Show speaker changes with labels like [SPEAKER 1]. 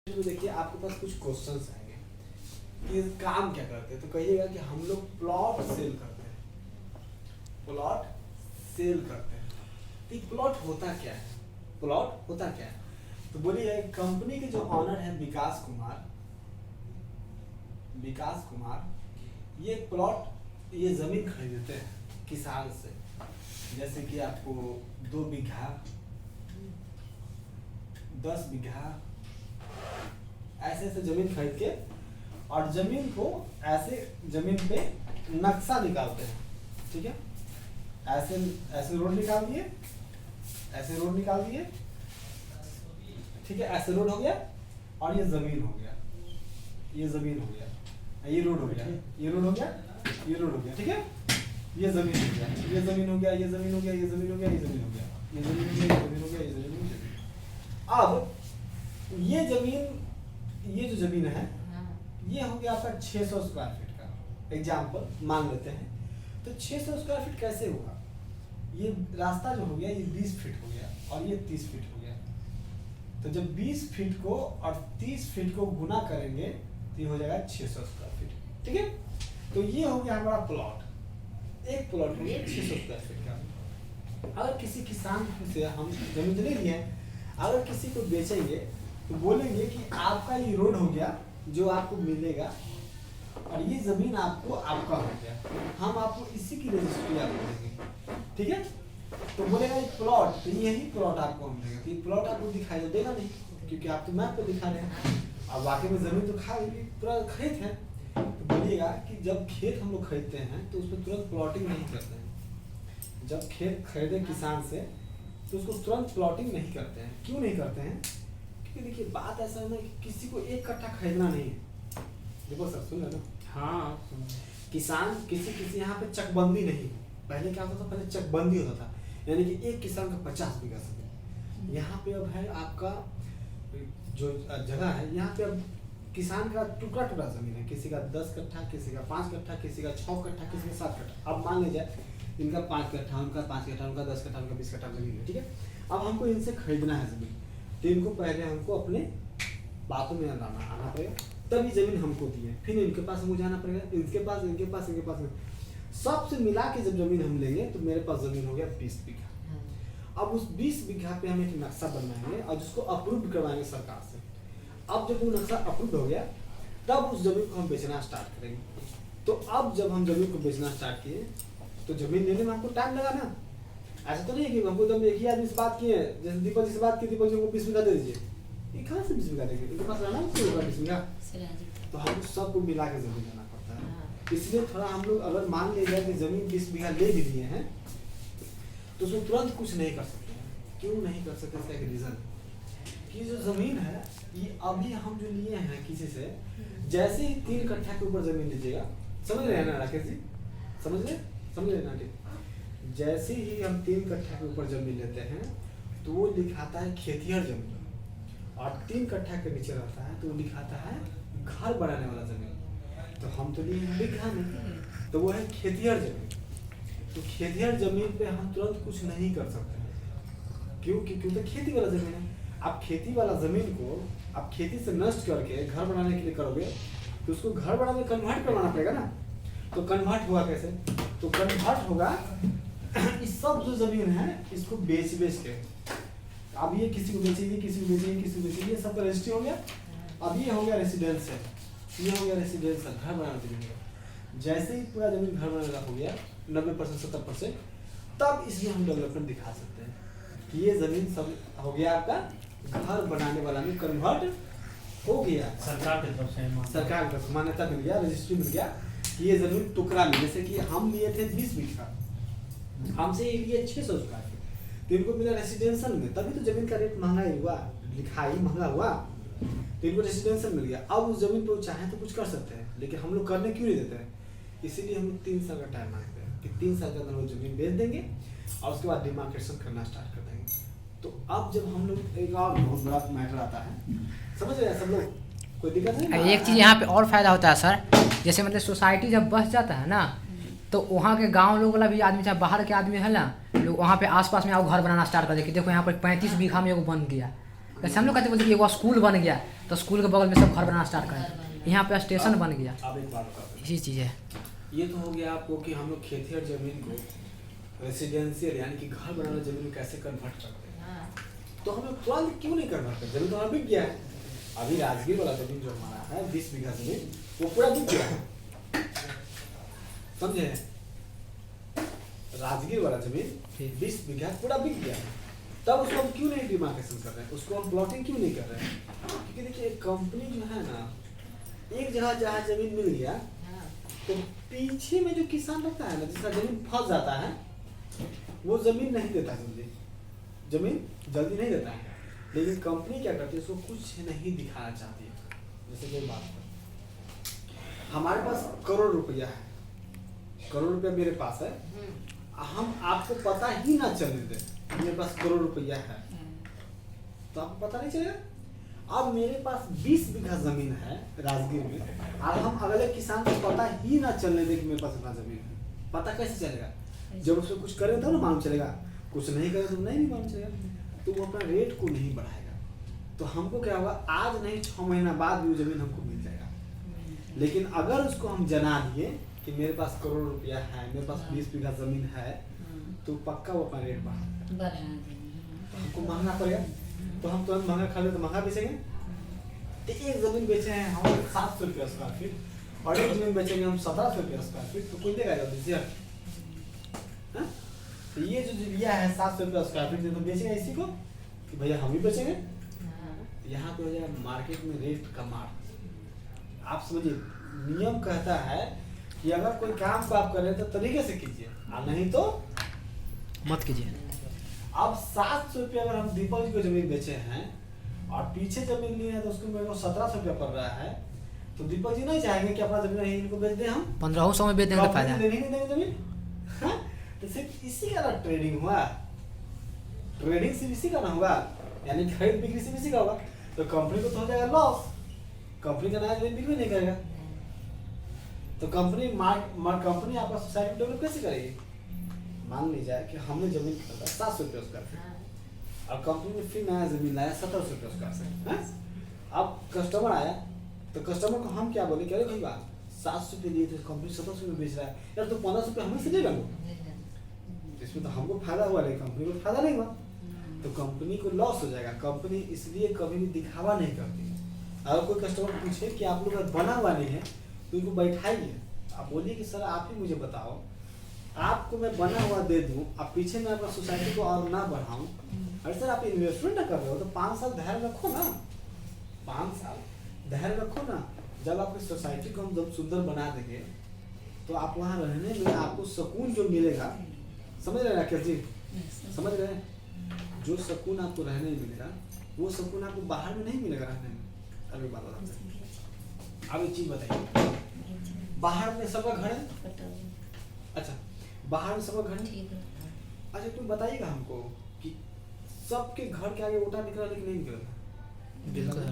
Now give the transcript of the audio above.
[SPEAKER 1] तो देखिए आपके पास कुछ क्वेश्चंस आएंगे कि काम क्या करते हैं, तो कहिएगा कि हम लोग प्लॉट सेल करते हैं। प्लॉट सेल करते हैं तो ये प्लॉट होता क्या है? प्लॉट होता क्या है? तो बोलिए कंपनी के जो ऑनर है विकास कुमार ये प्लॉट ये जमीन खरीदते हैं किसान से। जैसे कि आपको 2 बीघा 10 बीघा ऐसे ऐसे जमीन खरीद के और जमीन को ऐसे जमीन पे नक्शा निकालते हैं। ठीक है, ऐसे ऐसे रोड निकाल दिए, ऐसे रोड निकाल दिए। ठीक है, ऐसे रोड हो गया और ये जमीन हो गया, ये जमीन हो गया, ये रोड हो गया, ये रोड हो गया, ये रोड हो गया। ठीक है, ये जमीन हो गया, ये जमीन हो गया, ये जमीन हो गया, ये जमीन हो गया, ये जमीन हो गया, ये जमीन हो गया, ये जमीन हो गया, ये जमीन हो गया। अब ये जमीन, ये जो जमीन है ये हो गया आपका 600 स्क्वायर फीट का एग्जाम्पल मान लेते हैं। तो 600 स्क्वायर फीट कैसे हुआ? ये रास्ता जो हो गया ये 20 फीट हो गया और ये 30 फीट हो गया। तो जब 20 फीट को और 30 फीट को गुना करेंगे तो ये हो जाएगा 600 स्क्वायर फीट। ठीक है, तो ये हो गया हमारा प्लॉट। एक प्लॉट हो गया 600 स्क्वायर फीट का। अगर किसी किसान से हम जमीन ले लिए, अगर किसी को बेचेंगे तो बोलेंगे कि आपका ये रोड हो गया जो आपको मिलेगा और ये जमीन आपको आपका हो गया, हम आपको इसी की रजिस्ट्री आपको देंगे। ठीक है, तो बोलेगा ये प्लॉट, तो यही प्लॉट आपको हम देंगे। तो ये प्लॉट आपको दिखाई तो देगा नहीं क्योंकि आप तो मैप पे दिखा रहे हैं, और वाकई में जमीन तो पूरा खेत है। तो बोलिएगा कि जब खेत हम लोग खरीदते हैं तो उसमें तुरंत प्लॉटिंग नहीं करते हैं। जब खेत खरीदे किसान से तो उसको तुरंत प्लॉटिंग नहीं करते हैं। क्यों नहीं करते हैं? क्योंकि देखिए बात ऐसा है ना कि किसी को एक कट्ठा खरीदना नहीं है। देखो सर सुन ना,
[SPEAKER 2] हाँ
[SPEAKER 1] किसान किसी यहाँ पे चकबंदी नहीं। पहले क्या होता था? पहले चकबंदी होता था, यानी कि एक किसान का 50 बीघा जमीन। यहाँ पे अब है आपका जो जगह है, यहाँ पे अब किसान का टुकड़ा टुकड़ा जमीन है। किसी का 10 कट्ठा, किसी का 5 कट्ठा, किसी का 6 कट्ठा, किसी का 7 कट्ठा। अब मान लीजिए इनका 5 कट्ठा, उनका 5 कट्ठा, उनका 10 कट्ठा, उनका 20 कट्ठा जमीन है। ठीक है, अब हमको इनसे खरीदना है जमीन, तो इनको पहले हमको अपने बातों में आना पड़ेगा, तभी जमीन हमको दी है। फिर इनके पास हमको जाना पड़ेगा, इनके पास, इनके पास, इनके पास, सबसे मिला के जब जमीन हम लेंगे तो मेरे पास जमीन हो गया 20 बीघा। अब उस 20 बीघा पे हम एक नक्शा बनवाएंगे और जिसको अप्रूव करवाएंगे सरकार से। अब जब वो नक्शा अप्रूव हो गया तब उस जमीन को हम बेचना स्टार्ट करेंगे। तो अब जब हम जमीन को बेचना स्टार्ट किए तो जमीन लेने में हमको टाइम लगा ना। ऐसा तो नहीं है कि हमको जब एक ही आदमी से बात किए, जैसे दीपक जी से बात की, दीपक जी को 20 बीघा दे दीजिए, ये कहाँ से 20 बीघा देंगे? इनके पास रहना चाहिए 20 बीघा। तो हम सबको मिला के जमीन लेना पड़ता है। इसलिए थोड़ा हम लोग अगर मान लिया कि जमीन 20 बीघा ले भी लिए हैं तो उसमें तुरंत कुछ नहीं कर सकते हैं। क्यों नहीं कर सकते? इसका एक रीजन कि जो जमीन है ये अभी हम जो लिए हैं किसी से, जैसे ही 3 कट्ठा के ऊपर जमीन लीजिएगा, समझ रहे हैं ना राकेश जी? समझ रहे ना? जैसे ही हम 3 कट्ठा के ऊपर जमीन लेते हैं तो वो लिखाता है खेतिहर जमीन, और 3 कट्ठा के नीचे रहता है तो वो लिखाता है घर बनाने वाला जमीन। तो हम तो लिए हैं बीघा में, तो वो है खेतिहर जमीन। तो खेतिहर जमीन पे हम तुरंत कुछ नहीं कर सकते हैं। क्यों? क्योंकि तो खेती वाला जमीन है। आप खेती वाला जमीन को आप खेती से नष्ट करके घर बनाने के लिए करोगे तो उसको घर बनाने में कन्वर्ट करवाना पड़ेगा ना। तो कन्वर्ट हुआ कैसे? तो कन्वर्ट होगा इस सब जो जमीन है इसको बेच के, अब ये किसी को बेचेगी, किसी को बेचेगी, किसी को बेचेगी, ये सब का रजिस्ट्री हो गया। अब ये हो गया रेसिडेंशियल, ये हो गया रेसिडेंशियल घर बनाने के लिए। जैसे ही पूरा जमीन घर बनाने का हो गया 90% 70%, तब इसमें हम डेवलपमेंट दिखा सकते हैं कि ये जमीन सब हो गया आपका घर बनाने वाला में कन्वर्ट हो गया।
[SPEAKER 2] सरकार की तरफ से
[SPEAKER 1] मान्यता मिल गया, रजिस्ट्री मिल गया कि ये जमीन टुकड़ा में, जैसे कि हम लिए थे 20 बीघा, हमसे ये लिए 600 स्क्वायर फीट, तो इनको मिला रेसिडेंशियल में, तभी तो जमीन का रेट महंगा ही हुआ, लिखाई महंगा हुआ, तो इनको रेसिडेंशियल मिल गया। अब उस जमीन पर चाहे तो कुछ कर सकते हैं, लेकिन हम लोग करने क्यों नहीं देते हैं? इसीलिए हम लोग 3 साल का टाइम मांगते हैं कि 3 साल के अंदर वो जमीन बेच देंगे और उसके बाद डिमार्केशन करना स्टार्ट कर देंगे। तो अब जब हम लोग एक और बहुत बड़ा मैटर आता है, समझ रहे हैं सब लोग? कोई दिक्कत नहीं।
[SPEAKER 3] एक चीज़ यहाँ पे और फायदा होता है सर, जैसे मतलब सोसाइटी जब बस जाता है ना तो वहाँ के गांव लोग वाला भी आदमी, चाहे बाहर के आदमी है ना, लोग वहाँ पे आसपास में आओ घर बनाना स्टार्ट कर दे कि देखो यहाँ पर 35 बीघा में एगो बन गया, जैसे हम लोग कहते बोलते कि एगो स्कूल बन गया तो स्कूल के बगल में सब घर बनाना स्टार्ट करें, यहाँ पे स्टेशन बन गया,
[SPEAKER 1] अब एक बात बताते हैं।
[SPEAKER 3] इसी चीज़ है।
[SPEAKER 1] ये तो हो गया आपको कि हम लोग खेती और जमीन को रेसिडेंशियल यानी कि घर बनाना जमीन में कैसे कन्वर्ट करते हैं। तो हम लोग तुरंत क्यों नहीं कन्वर्ट करते? जमीन तो हमारा बिक गया है। अभी राजगीर वाला जमीन जो हमारा है 20 बीघा जमीन, वो पूरा बिक गया है, समझे? राजगीर वाला जमीन 20 बीघा पूरा बिक गया है। तब उसको हम क्यों नहीं डिमार्केशन कर रहे हैं, उसको हम प्लॉटिंग क्यों नहीं कर रहे हैं? क्योंकि देखिए कंपनी जो है ना, एक जगह जहाँ जमीन मिल गया तो पीछे में जो किसान रहता है ना, जिसका जमीन फंस जाता है, वो जमीन नहीं देता जमीन जल्दी नहीं देता है। लेकिन कंपनी क्या करती है, उसको कुछ नहीं दिखाना चाहती है। जैसे कोई बात है, हमारे पास करोड़ रुपया है, करोड़ रुपया मेरे पास है, हम आपको पता ही ना चलने दें मेरे पास करोड़ रुपया है, तो आपको पता नहीं चलेगा। अब मेरे पास 20 बीघा जमीन है राजगीर में, और हम अगले किसान को पता ही ना चलने दें कि मेरे पास इतना जमीन है। पता कैसे चलेगा? जब उसमें कुछ करें तब ना मालूम चलेगा, कुछ नहीं करे तो नहीं मालूम चलेगा। तो वो अपना रेट को नहीं बढ़ाएगा, तो हमको क्या होगा, आज नहीं 6 महीना बाद भी वो जमीन हमको मिल जाएगा। लेकिन अगर उसको हम जना दिए कि मेरे पास करोड़ रुपया है, मेरे पास 20 बीघा जमीन है, तो पक्का वो अपना रेट बढ़ा देगा। हमको महंगा पड़ेगा, तो हम तुरंत महंगा खा ले तो महंगा बेचेंगे। तो एक जमीन बेचे हैं हम 700 रुपया स्क्वायर फीट, और एक जमीन बेचेंगे हम 1700 रुपया स्क्वायर फीट, तो कोई देगा जल्दी से? हाँ? तो ये जो लिया है 700 रुपया स्क्वायर फीट, तो बेचेंगे इसी को कि भैया हम ही बेचेंगे। यहाँ पे हो जाएगा मार्केट में रेट का मार। आप समझिए, नियम कहता है कि अगर कोई काम को आप करें तो तरीके से कीजिए, और नहीं तो
[SPEAKER 3] मत कीजिए।
[SPEAKER 1] अब 700 रुपया अगर हम दीपक जी को जमीन बेचे हैं और पीछे जमीन लिए हैं तो उसको मेरे को 1700 रुपया पड़ रहा है, तो दीपक जी नहीं चाहेंगे कि अपना जमीन इनको बेच दें हम
[SPEAKER 3] 1500 में बेच देंगे तो फायदा है।
[SPEAKER 1] नहीं देंगे जमीन। हाँ? तो सिर्फ इसी का ना ट्रेडिंग हुआ, ट्रेडिंग सिर्फ इसी का ना होगा, यानी खरीद बिक्री सिर्फ इसी का होगा। तो कंपनी को तो हो जाएगा लॉस, कंपनी का नया जमीन बिक्री नहीं करेगा, तो कंपनी आपका सोसाइटी डेवलप कैसे करेगी? मान लीजिए कि हमने जमीन खरीदा 700 रुपये स्क्वायर फीट, और कंपनी ने फिर नया जमीन लाया 1700 रुपये स्क्वायर फीट। अब कस्टमर आया तो कस्टमर को हम क्या बोले, कह रहे भाई बात 700 रुपये लिए थे, कंपनी 1700 में बेच रहा है, यार तो 1500 रुपये हमें से ले लो। इसमें तो हमको फायदा हुआ, लेकिन कंपनी को फायदा नहीं हुआ, तो कंपनी को लॉस हो जाएगा। कंपनी इसलिए कभी भी दिखावा नहीं करती। अगर कोई कस्टमर पूछे कि आप लोग का बना हुआ नहीं है, तो उनको बैठाइए, आप बोलिए कि सर आप ही मुझे बताओ, आपको मैं बना हुआ दे दूं, अब पीछे मैं अपना सोसाइटी को और ना बढ़ाऊं। अरे सर आप इन्वेस्टमेंट ना कर रहे हो तो 5 साल धैर्य रखो ना, 5 साल धैर्य रखो ना। जब आपकी सोसाइटी को हम जब सुंदर बना देंगे तो आप वहाँ रहने में आपको सुकून जो मिलेगा, समझ रहे हैं राकेश जी? समझ रहे हैं? जो सुकून आपको रहने में मिलेगा, वो सुकून आपको बाहर में नहीं मिलेगा रहने में। अभी बात बताते हैं। अब एक चीज बताइए, बाहर में सबका घर है, अच्छा बाहर में सबका घर है, अच्छा तुम बताइएगा हमको कि सबके घर के आगे ओटा निकला लेकिन नहीं निकला?